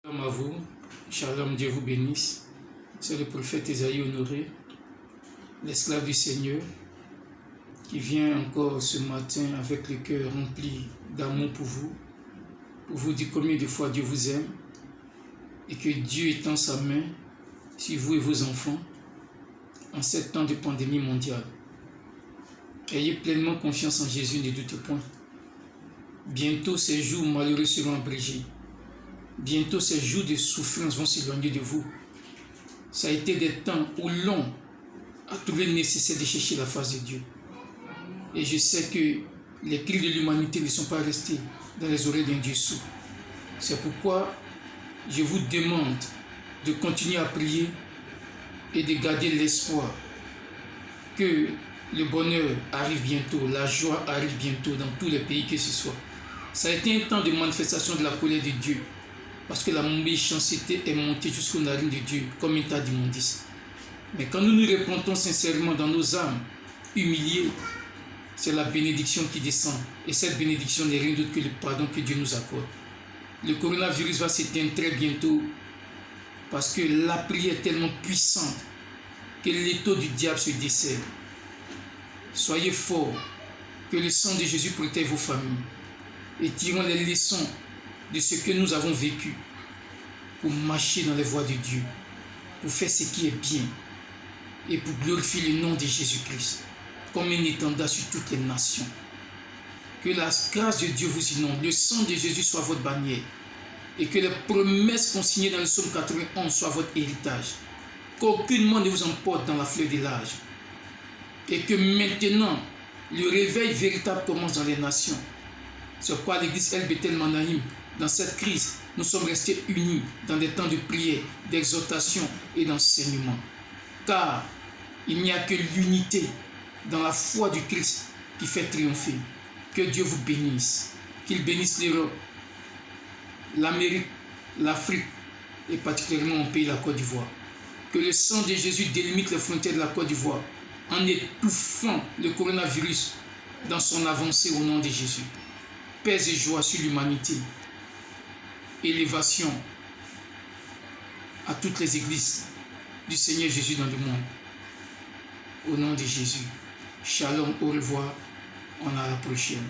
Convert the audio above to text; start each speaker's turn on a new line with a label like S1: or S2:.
S1: Shalom à vous, shalom, Dieu vous bénisse. C'est le prophète Esaïe Honoré, l'esclave du Seigneur, qui vient encore ce matin avec le cœur rempli d'amour pour vous dire combien de fois Dieu vous aime et que Dieu étend sa main sur vous et vos enfants en ces temps de pandémie mondiale. Ayez pleinement confiance en Jésus, ne doutez point. Bientôt ces jours malheureux seront abrégés. Bientôt ces jours de souffrance vont s'éloigner de vous. Ça a été des temps où l'homme a trouvé nécessaire de chercher la face de Dieu. Et je sais que les cris de l'humanité ne sont pas restés dans les oreilles d'un Dieu sourd. C'est pourquoi je vous demande de continuer à prier et de garder l'espoir que le bonheur arrive bientôt, la joie arrive bientôt dans tous les pays que ce soit. Ça a été un temps de manifestation de la colère de Dieu, parce que la méchanceté est montée jusqu'aux narines de Dieu comme un tas d'immondices. Mais quand nous nous repentons sincèrement dans nos âmes, humiliées, c'est la bénédiction qui descend. Et cette bénédiction n'est rien d'autre que le pardon que Dieu nous accorde. Le coronavirus va s'éteindre très bientôt parce que la prière est tellement puissante que l'étau du diable se dessert. Soyez forts, que le sang de Jésus protège vos familles et tirons les leçons de ce que nous avons vécu pour marcher dans les voies de Dieu, pour faire ce qui est bien et pour glorifier le nom de Jésus-Christ comme un étendard sur toutes les nations. Que la grâce de Dieu vous inonde, le sang de Jésus soit votre bannière et que les promesses consignées dans le psaume 91 soient votre héritage. Qu'aucunement ne vous emporte dans la fleur de l'âge et que maintenant le réveil véritable commence dans les nations. C'est pourquoi l'église El Bethel Manaïm, dans cette crise, nous sommes restés unis dans des temps de prière, d'exhortation et d'enseignement. Car il n'y a que l'unité dans la foi du Christ qui fait triompher. Que Dieu vous bénisse. Qu'il bénisse l'Europe, l'Amérique, l'Afrique et particulièrement mon pays, la Côte d'Ivoire. Que le sang de Jésus délimite les frontières de la Côte d'Ivoire en étouffant le coronavirus dans son avancée au nom de Jésus. Paix et joie sur l'humanité. Élévation à toutes les églises du Seigneur Jésus dans le monde. Au nom de Jésus. Shalom, au revoir, on a la prochaine.